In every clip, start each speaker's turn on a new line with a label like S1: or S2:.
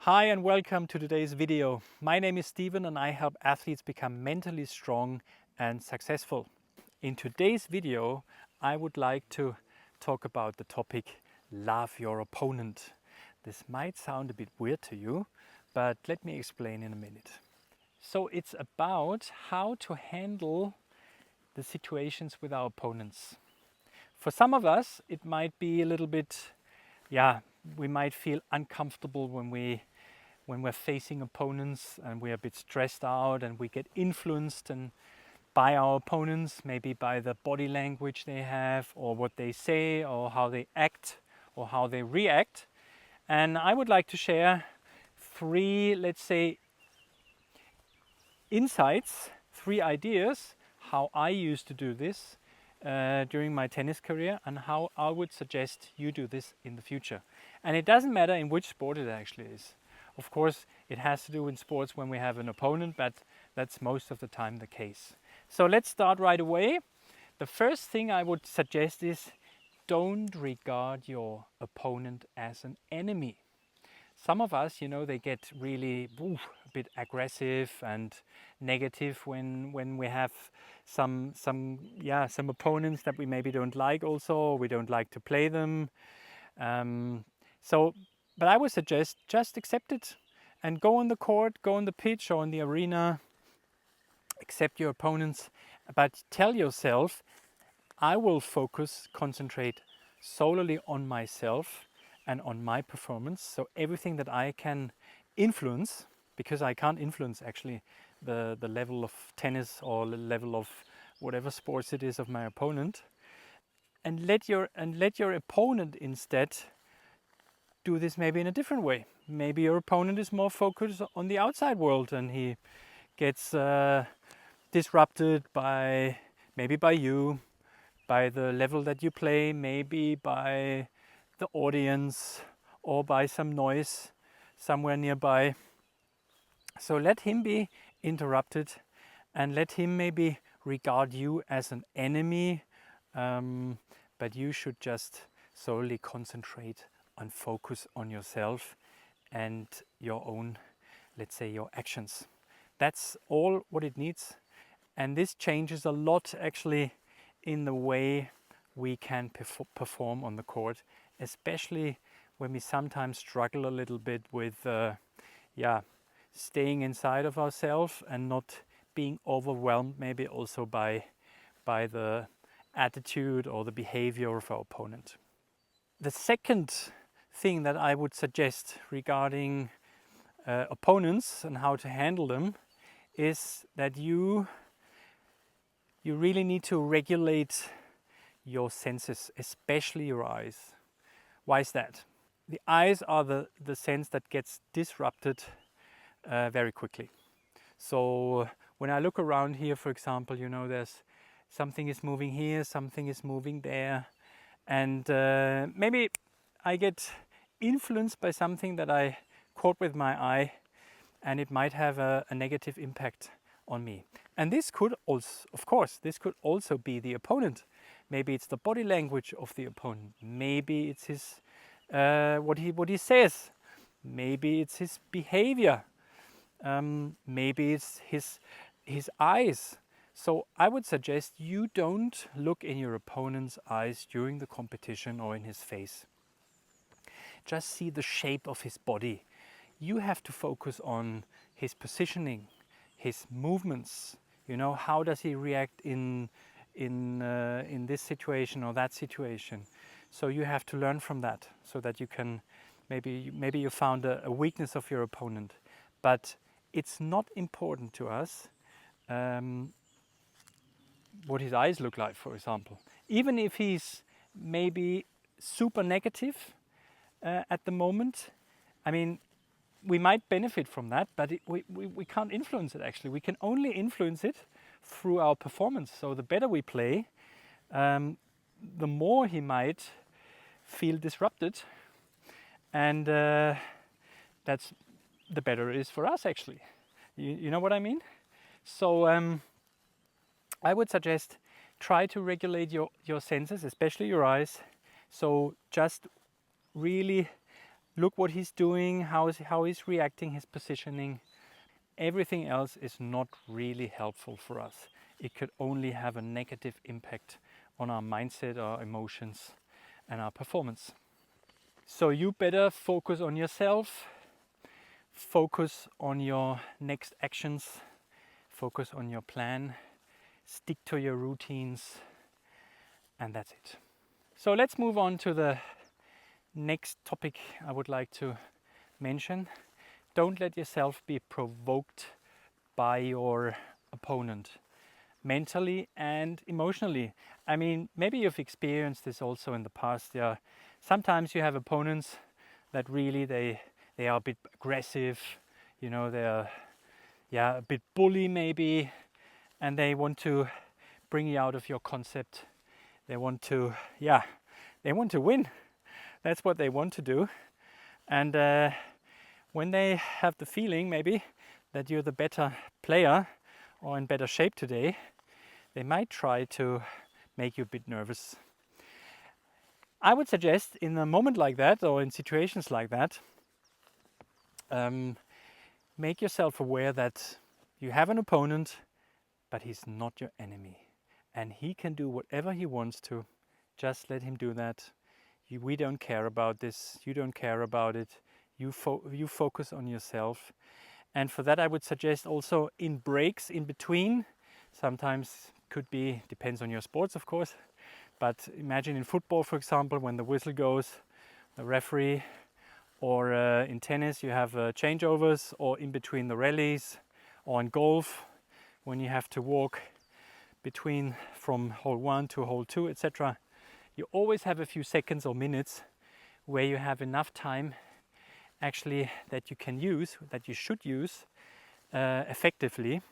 S1: Hi and welcome to today's video. My name is Steven and I help athletes become mentally strong and successful. In today's video, I would like to talk about the topic love your opponent. This might sound a bit weird to you, but let me explain in a minute. So it's about how to handle the situations with our opponents. For some of us, it might be a little bit, we might feel uncomfortable when we're facing opponents and we're a bit stressed out and we get influenced by our opponents, maybe by the body language they have or what they say or how they act or how they react. And I would like to share three, let's say, insights, three ideas, how I used to do this during my tennis career and how I would suggest you do this in the future. And it doesn't matter in which sport it actually is. Of course, it has to do in sports when we have an opponent, but that's most of the time the case. So let's start right away. The first thing I would suggest is don't regard your opponent as an enemy. Some of us, they get really a bit aggressive and negative when we have some opponents that we maybe don't like also, or we don't like to play them. But I would suggest just accept it and go on the court, go on the pitch or in the arena, accept your opponents, but tell yourself, I will concentrate solely on myself and on my performance. So everything that I can influence, because I can't influence actually the level of tennis or the level of whatever sports it is of my opponent, and let your opponent instead do this maybe in a different way. Maybe your opponent is more focused on the outside world and he gets disrupted by you, by the level that you play, maybe by the audience or by some noise somewhere nearby. So let him be interrupted and let him maybe regard you as an enemy, but you should just solely concentrate and focus on yourself and your own, let's say, your actions. That's all what it needs. And this changes a lot actually in the way we can perform on the court, especially when we sometimes struggle a little bit with staying inside of ourselves and not being overwhelmed maybe also by the attitude or the behavior of our opponent. The second thing that I would suggest regarding opponents and how to handle them is that you really need to regulate your senses, especially your eyes. Why is that? The eyes are the sense that gets disrupted very quickly. So when I look around here, for example, there's something is moving here, something is moving there, and maybe I get influenced by something that I caught with my eye, and it might have a negative impact on me. And this could also, of course, be the opponent. Maybe it's the body language of the opponent. Maybe it's his what he says. Maybe it's his behavior. Maybe it's his eyes. So I would suggest you don't look in your opponent's eyes during the competition or in his face. Just see the shape of his body. You have to focus on his positioning, his movements. How does he react in this situation or that situation? So you have to learn from that, so that you can maybe you found a weakness of your opponent, but it's not important to us what his eyes look like, for example. Even if he's maybe super negative at the moment, I mean, we might benefit from that, but we can't influence it actually. We can only influence it through our performance. So the better we play, the more he might feel disrupted, and that's the better it is for us actually. You know what I mean? So I would suggest try to regulate your senses, especially your eyes. So just really look what he's doing, how he's reacting, his positioning. Everything else is not really helpful for us. It could only have a negative impact on our mindset, our emotions, and our performance. So you better focus on yourself, focus on your next actions, focus on your plan, stick to your routines, and that's it. So let's move on to the next topic I would like to mention. Don't let yourself be provoked by your opponent, mentally and emotionally. I mean, maybe you've experienced this also in the past. Yeah, sometimes you have opponents that really they are a bit aggressive, you know, they're a bit bully maybe, and they want to bring you out of your concept. They want to win. That's what they want to do. And when they have the feeling maybe that you're the better player or in better shape today, they might try to make you a bit nervous. I would suggest in a moment like that, or in situations like that, make yourself aware that you have an opponent, but he's not your enemy. And he can do whatever he wants to. Just let him do that. We don't care about this. You don't care about it. You focus on yourself. And for that, I would suggest also in breaks in between. Sometimes could be, depends on your sports, of course. But imagine in football, for example, when the whistle goes, the referee, or in tennis, you have changeovers, or in between the rallies, or in golf, when you have to walk between from hole 1 to hole 2, etc. You always have a few seconds or minutes where you have enough time actually that you can use, that you should use effectively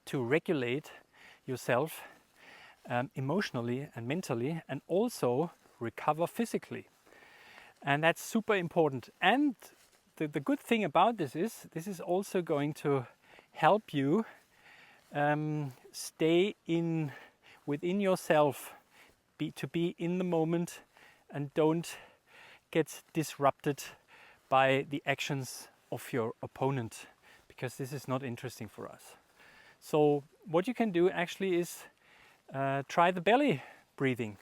S1: to regulate yourself emotionally and mentally, and also recover physically. And that's super important. And the good thing about this is also going to help you stay within yourself, to be in the moment, and don't get disrupted by the actions of your opponent, because this is not interesting for us. So what you can do actually is try the belly breathing.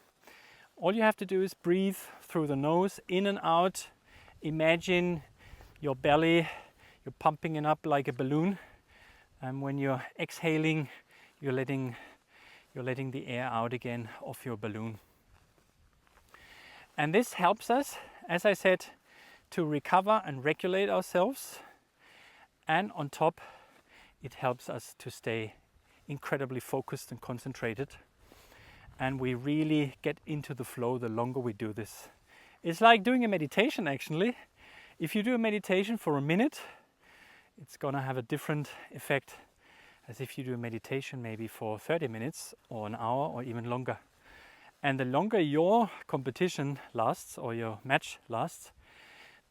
S1: All you have to do is breathe through the nose, in and out. Imagine your belly, you're pumping it up like a balloon, and when you're exhaling, you're letting the air out again of your balloon. And this helps us, as I said, to recover and regulate ourselves. And on top, it helps us to stay incredibly focused and concentrated. And we really get into the flow the longer we do this. It's like doing a meditation actually. If you do a meditation for a minute, it's gonna have a different effect as if you do a meditation maybe for 30 minutes or an hour or even longer. And the longer your competition lasts or your match lasts,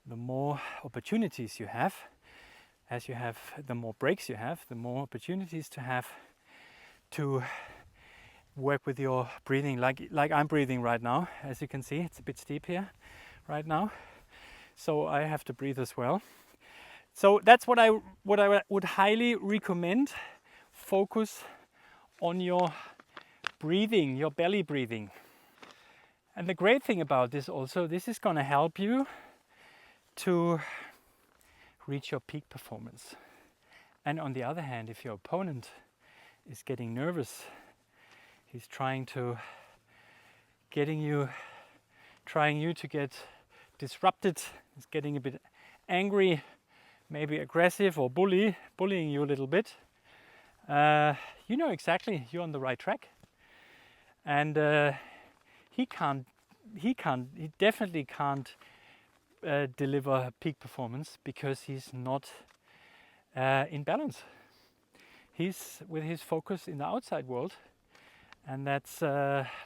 S1: the more opportunities you have. As you have, the more breaks you have, the more opportunities to have to work with your breathing, like I'm breathing right now. As you can see, it's a bit steep here right now, so I have to breathe as well. So that's what I would highly recommend. Focus on your breathing, your belly breathing. And the great thing about this also, this is going to help you to reach your peak performance. And on the other hand, if your opponent is getting nervous, he's trying you to get disrupted, he's getting a bit angry, maybe aggressive or bullying you a little bit, you know exactly you're on the right track. And he definitely can't deliver peak performance because he's not in balance. He's with his focus in the outside world, and that's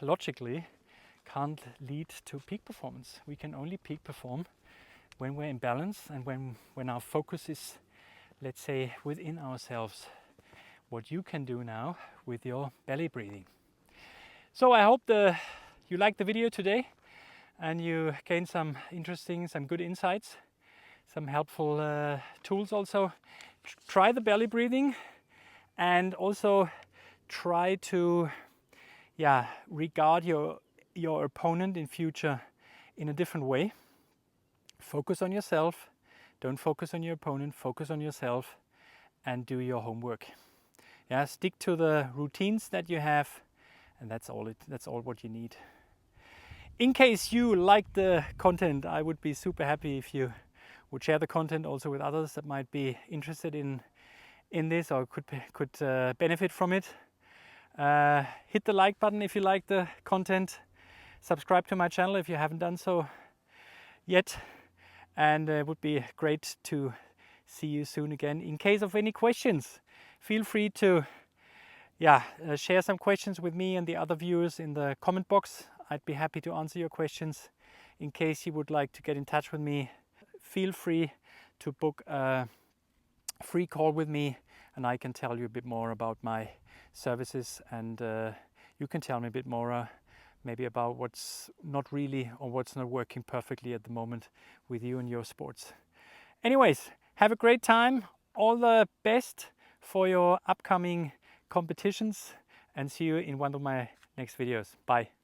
S1: logically can't lead to peak performance. We can only peak perform when we're in balance and when our focus is, let's say, within ourselves. What you can do now with your belly breathing. So I hope you liked the video today. and you gain some interesting, some good insights, some helpful tools also. Try the belly breathing, and also try to regard your opponent in future in a different way. Focus on yourself, don't focus on your opponent, focus on yourself, and do your homework. Yeah, stick to the routines that you have, and that's all what you need. In case you like the content, I would be super happy if you would share the content also with others that might be interested in this or could benefit from it. Hit the like button if you like the content. Subscribe to my channel if you haven't done so yet, and it would be great to see you soon again. In case of any questions, feel free to share some questions with me and the other viewers in the comment box. I'd be happy to answer your questions. In case you would like to get in touch with me, feel free to book a free call with me, and I can tell you a bit more about my services, and you can tell me a bit more maybe about what's not really or what's not working perfectly at the moment with you and your sports. Anyways, have a great time. All the best for your upcoming competitions, and see you in one of my next videos. Bye.